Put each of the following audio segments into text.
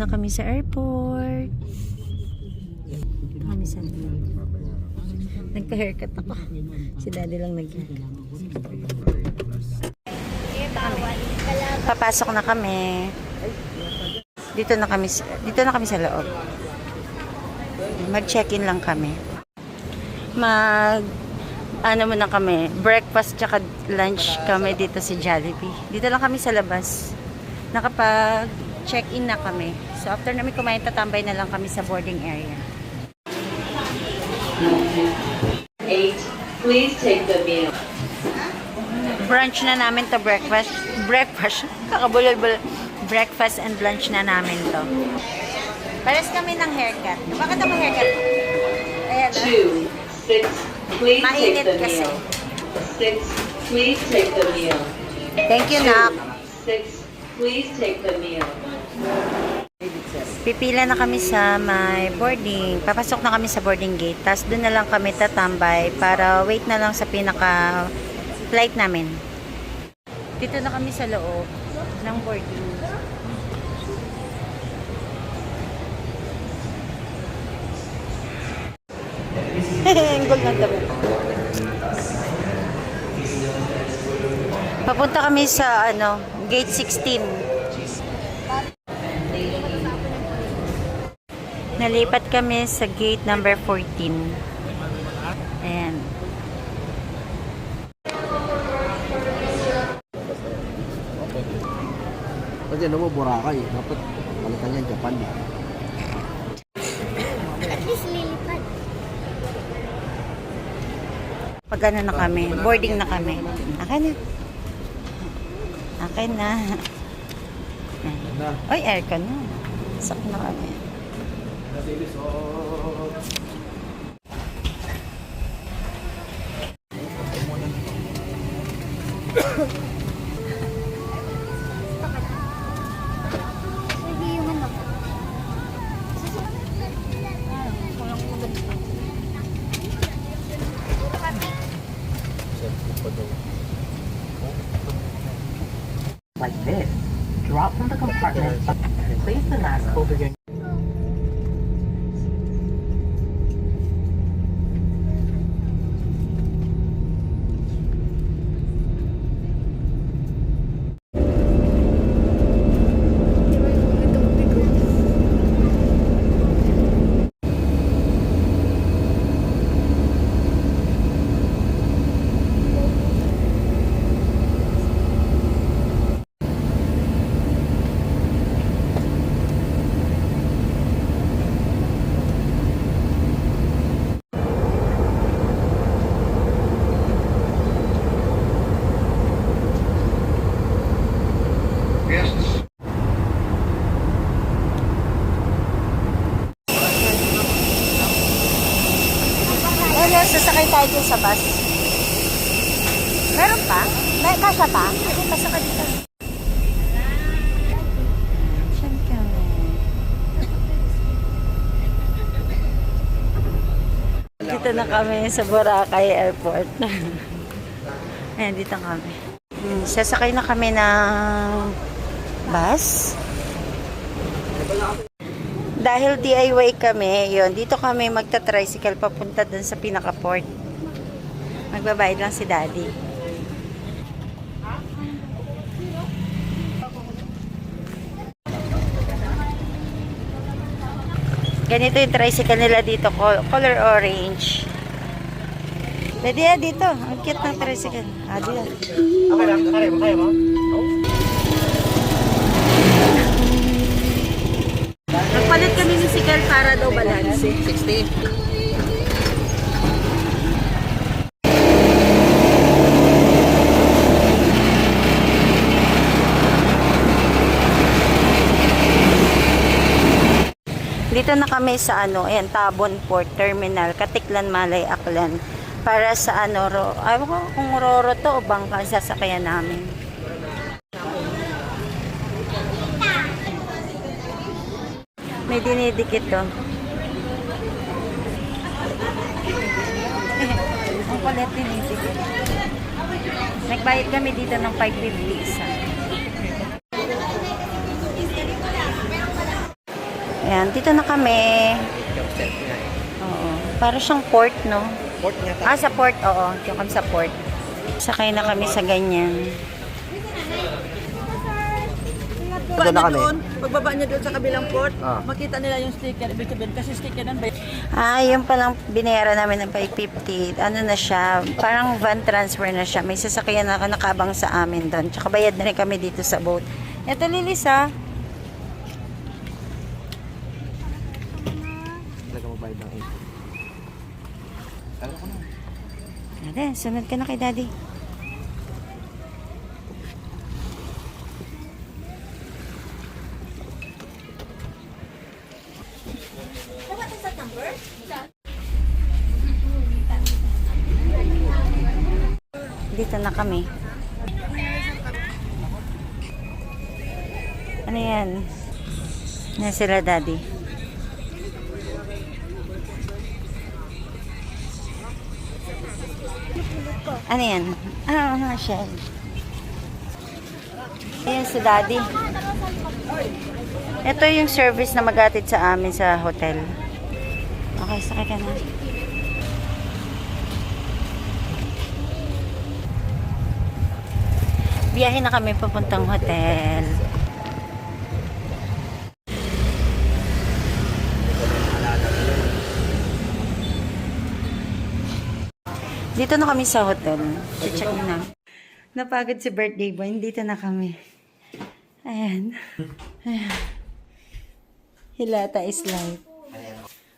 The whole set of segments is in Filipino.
na kami sa airport. Kami sa nagpa-haircut ako. Si daddy lang nag-haircut. Papasok na kami. Dito na kami sa loob. Mag-check-in lang kami. Ano muna kami, breakfast tsaka lunch kami dito sa Jollibee. Dito lang kami sa labas. Nakapag-check-in na kami. So after namin kumain, tatambay na lang kami sa boarding area. 8, please take the meal. Brunch na namin to, breakfast, kakabulol-bulol. Breakfast and lunch na namin to. Pares kami ng haircut. Bakit ako haircut? Ayan. 2, 6, please Mainit take the kasi. meal. 6, please take the meal. Thank you, Nak. 6, please take the meal. Pipila na kami sa may boarding. Papasok na kami sa boarding gate. Tapos doon na lang kami tatambay para wait na lang sa pinaka flight namin. Dito na kami sa loob ng boarding. Anggol ng dami. Papunta kami sa gate 16. Nalipat kami sa gate number 14. Ayan. Kasi ano mo, Boracay. Dapat palitan yan, Japan. At least lilipad. Pag ano na kami, boarding na kami. Akin na. Akin na. Ay, aircon na. Sak na kami. Sige yung ano. Like this. Drop from the compartment. Place the mask over your Sasakay tayo dun sa bus. Meron pa? May kasya pa? Hindi, pasok ka dito. Siyempre. Dito na kami sa Boracay Airport. Ayan, dito kami. Sasakay na kami ng bus. Dahil DIY kami, yun, dito kami magta-tricycle papunta dun sa pinaka-port. Magbabayad lang si Daddy. Ganito yung tricycle nila dito, color orange. Daddy, dito. Ang cute ng tricycle. Diyan. Okay lang, kaya mo? Nagpalit kami ni Sigal para daw balanse. 60. Dito na kami sa ayan, Tabon Port Terminal, Katiklan, Malay, Aklan. Para sa ayaw ko kung Roro to o bangka ang sasakyan namin. May dinidikit to. Ang kulit dinidikit. Nagbayad kami dito ng 550 isa. dito na kami. Yung set nga eh. Oo. Para siyang port, no? Port nga tayo. Ah, sa port, oo. Dito kami sa port. Sakay na kami sa ganyan. Dito na kami. Pagbaba niya doon sa kabilang port, Ah. makita nila yung sticker. Ibig sabihin, kasi sticker nun ba? Ah, yung palang binayaran namin ng 550. Ano na siya, parang van transfer na siya. May sasakyan na nakabang sa amin doon. Tsaka bayad na rin kami dito sa boat. Ito, Lilis, ah. Talaga mabayad ng 8. Alam ko na. Ate, sunod ka na kay Daddy. Dito na kami. Ano yan? Yan sila, Daddy. Ano yan? Ah, mga shell. Ayan si Daddy. Ito yung service na mag-atid sa amin sa hotel. Okay, sakay ka na. Biyahe na kami papuntang hotel. Dito na kami sa hotel. Check na. Napagod si birthday boy. Dito na kami. Ayan. Ayan. Hilata is life.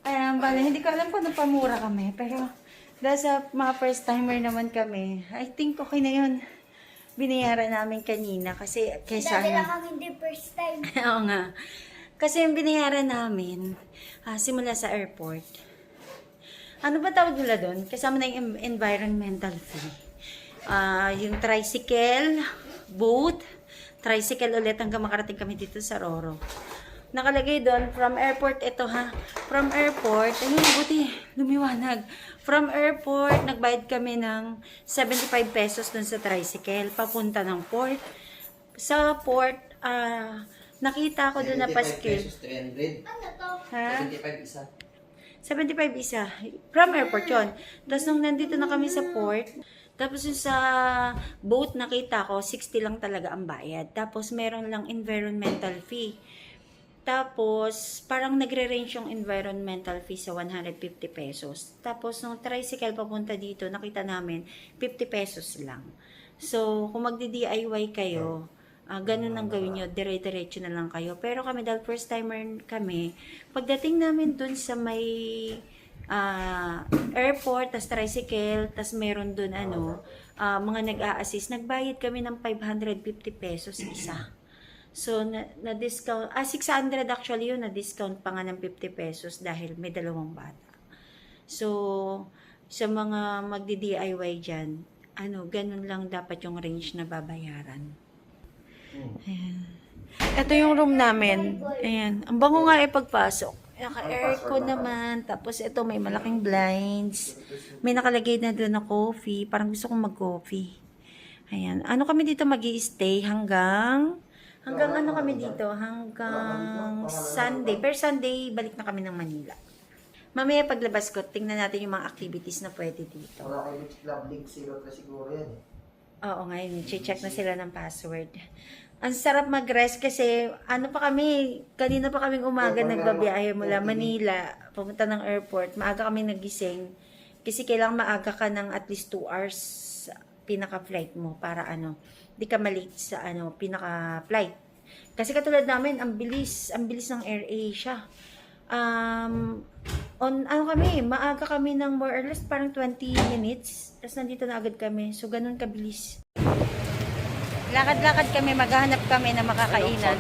Ayan, bale, hindi ko alam kung napamura kami. Pero, dahil sa mga first timer naman kami, I think okay na yun. Binayaran namin kanina kasi kaysa Dati lang kami hindi first time. Oo nga. Kasi yung binayaran namin, simula sa airport. Ano ba tawag nila doon? Kasama na yung environmental fee. Yung tricycle, boat, tricycle ulit hanggang makarating kami dito sa Roro. Nakalagay doon, from airport, ito ha. From airport, ayun, buti, lumiwanag. From airport, nagbayad kami ng 75 pesos doon sa tricycle, papunta ng port. Sa port, nakita ko doon na paskil. 300. Ha? 75 isa. 75 isa. From airport yun. Tapos nung nandito na kami sa port, tapos yung sa boat nakita ko, 60 lang talaga ang bayad. Tapos meron lang environmental fee. Tapos parang nagre-range yung environmental fee sa 150 pesos. Tapos nung tricycle papunta dito, nakita namin 50 pesos lang. So kung magdi-DIY kayo, ganun ang gawin nyo, dire-diretso na lang kayo. Pero kami, dahil first timer kami, pagdating namin dun sa may airport, tas tricycle, tas meron dun mga nag-a-assist, nagbayad kami ng 550 pesos isa. So, na-discount, 600 actually yun, na-discount pa nga ng 50 pesos dahil may dalawang bata. So, sa mga magdi-DIY dyan, ganun lang dapat yung range na babayaran. Ayan. Ito yung room namin. Ayan. Ang bango nga pagpasok. Naka-aircon naman. Tapos ito may malaking blinds. May nakalagay na doon na coffee. Parang gusto kong mag-coffee. Ayan. Ano kami dito mag-i-stay hanggang ano kami dito? Hanggang Sunday. Per Sunday, balik na kami ng Manila. Mamaya paglabas ko, tingnan natin yung mga activities na pwede dito. Wala kayo club link zero na siguro yan eh. Oo, ngayon, check na sila ng password. Ang sarap mag-rest kasi, kanina pa kaming umaga nagbabiyahe mula Manila, pumunta ng airport, maaga kami nagising. Kasi kailangan maaga ka ng at least 2 hours pinaka-flight mo para di ka malate sa pinaka-flight. Kasi katulad namin, ang bilis ng AirAsia. Maaga kami ng more or less parang 20 minutes. Tapos nandito na agad kami. So, ganun kabilis. Lakad-lakad kami, maghahanap kami na makakainan.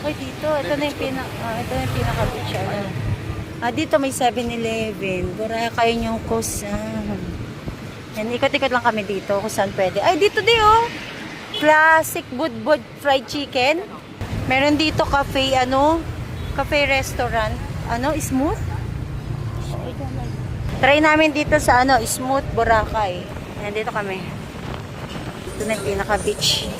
Hoy, dito. Ito na yung pinaka-beach. Dito may 7-Eleven. Buraya kayo niyong kusan. Yan, ikot-ikot lang kami dito kung saan pwede. Ay, dito din oh. Classic Budbud fried chicken. Meron dito cafe, cafe restaurant. Smooth? Try namin dito sa Smooth Boracay. Ayan, dito kami. Ito na yung pinaka-beach.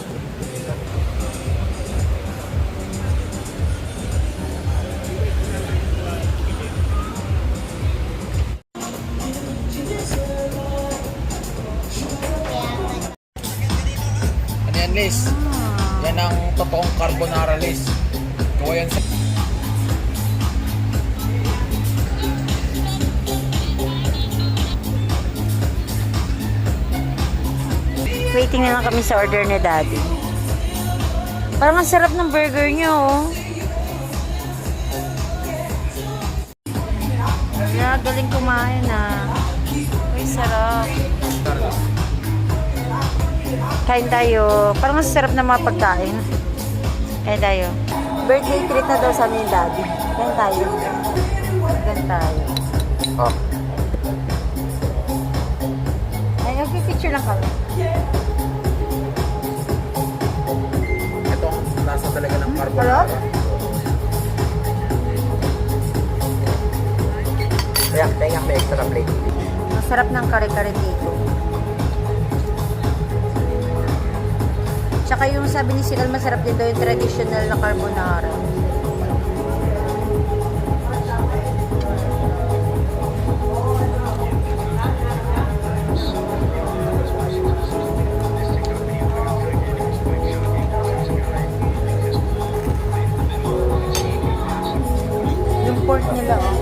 yan, Liz. Yan ang totoong carbonara, Liz. Gawa yan sa... Waiting na lang kami sa order ni Daddy. Parang ang sarap ng burger niyo, oh. Yeah, galing kumain, ah. Uy, sarap. Kain tayo. Parang ang sarap ng mga pagkain. Kain tayo. Birthday treat na daw sa amin, Daddy. Kain tayo. Kain tayo. Oh. Ay, picture lang kami. Ito ang lasa talaga ng carbonara. Kaya, kaya may extra plate. Masarap ng kare-kare dito. Tsaka yung sabi ni Sikal, masarap din daw yung traditional na carbonara. Yung pork nila, oh.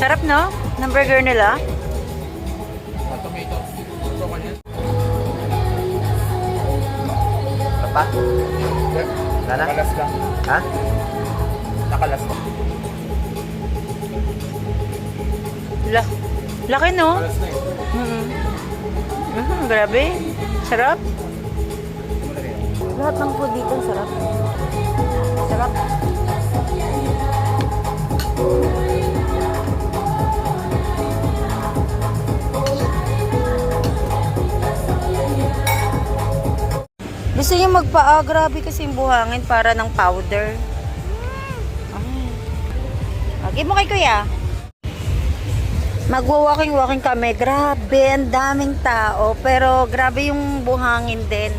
Sarap, no? Ng burger nila. Tomato. Ito ka niyan. Ano pa? Lala? Nakalas lang. Ha? Nakalas lang. Laki, no? Nakalas na eh. Grabe. Sarap. Lahat ng food dito sarap. Sarap. Gusto niya grabe kasi yung buhangin para ng powder. Okay mo kay kuya. Magwa-walking kami. Grabe, ang daming tao. Pero grabe yung buhangin din.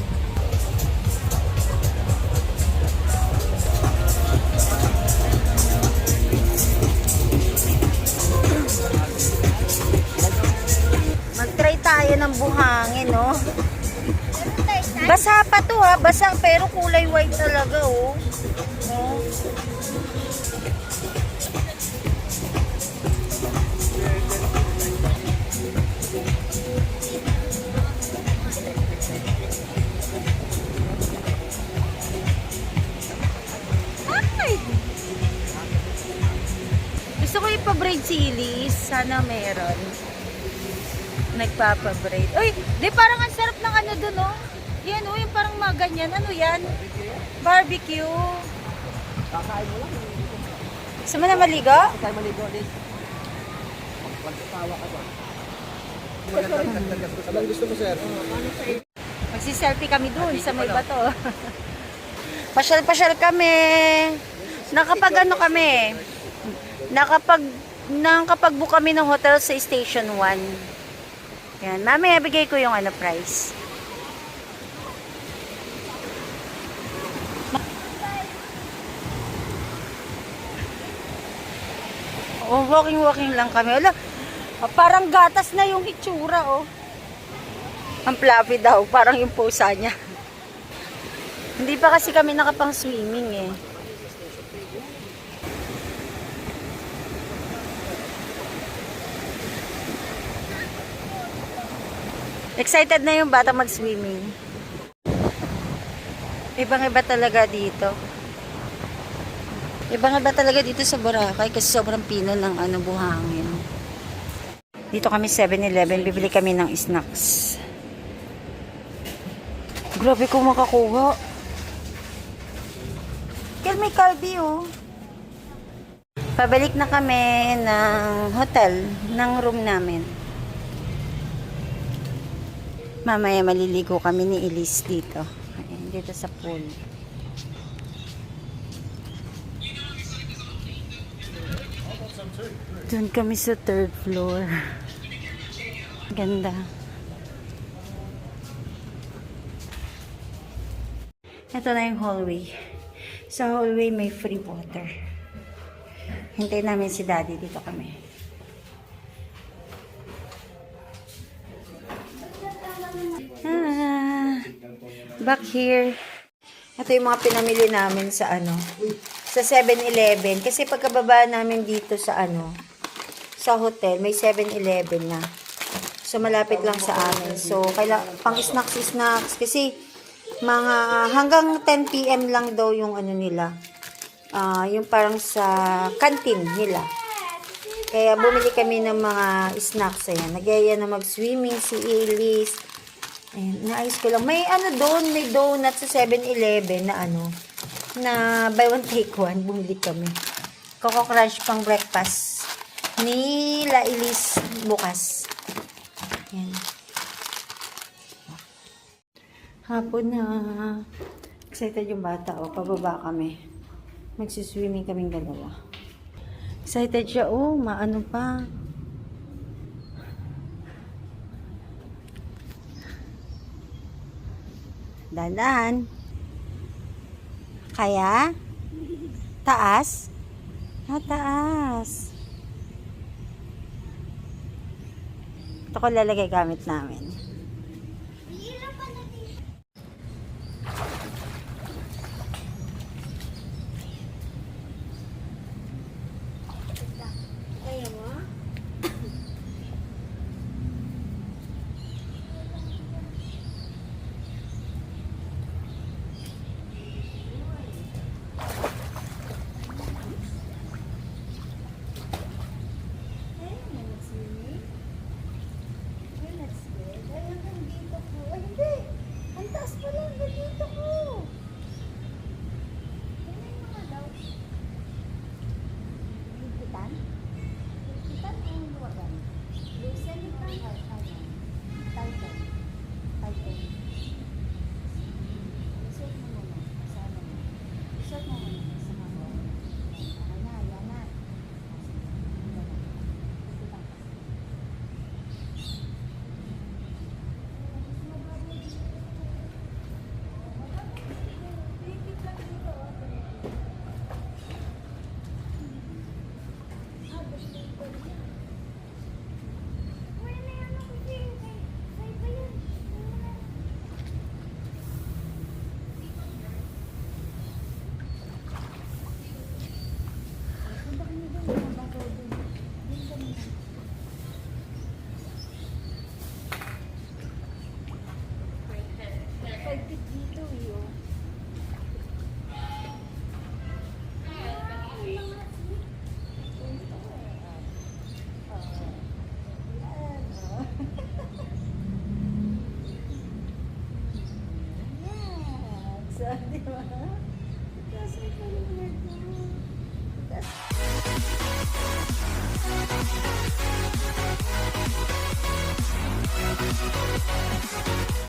Mag-try tayo ng buhangin, no? Basa pa to, ha? Basa pero kulay white talaga, oh. Oh. Ay! Gusto ko ipa-braid si Elise. Sana meron. Nagpapa-braid. Uy, di parang ang sarap ng ano dun, oh. Yan, oh, yung parang mga ganyan. Ano yan? Barbecue. Kakain mo lang. Gusto mo na maligo? Kakain maligo, Liz. Magsasawa ka ba? Anong gusto mo, sir? Magsi-selfie kami dun sa may bato. Pasyal-pasyal kami. Nakapag ano kami? Nakapag-book kami ng hotel sa Station 1. Yan. Mamaya bigay ko yung ano price. Oh, walking lang kami. Wala, parang gatas na yung itsura, oh. Ang fluffy daw, parang yung pusa niya. Hindi pa kasi kami nakapang swimming, eh. Excited na yung bata mag-swimming. Ibang-iba talaga dito. Ibang-iba talaga dito sa Boracay kasi sobrang pino ng ano, buhangin. Dito kami 7-Eleven, bibili kami ng snacks. Grabe kung makakuha. Kaya may Calbee, oh. Pabalik na kami ng hotel, ng room namin. Mamaya maliligo kami ni Elise dito. Ayan, dito sa pool. Doon kami sa 3rd floor. Ganda. Ito na yung hallway. Sa hallway may free water. Hintayin namin si Daddy. Dito kami. Back here. Ito yung mga pinamili namin sa sa 7-Eleven. Kasi pagkababa namin dito sa sa hotel, may 7-Eleven na. So, malapit lang sa amin. So, pang snacks. Kasi, mga hanggang 10 p.m. lang daw yung nila. Yung parang sa canteen nila. Kaya, bumili kami ng mga snacks. Ayan. Nagyaya na mag-swimming si Elise. Ayan. Naayos ko lang. May doon, may donut sa 7-Eleven na na buy one take one. Bumili kami. Coco Crunch pang breakfast ni La Elise bukas. Yan. Hapon na. Excited yung bata. Pababa kami. Magsiswimming kaming dalawa. Excited siya. Maano pa. Dandan. Kaya? Taas? Taas. Ito ko lalagay gamit namin. Kaya mo? Di ba? Kasi paliwanag mo.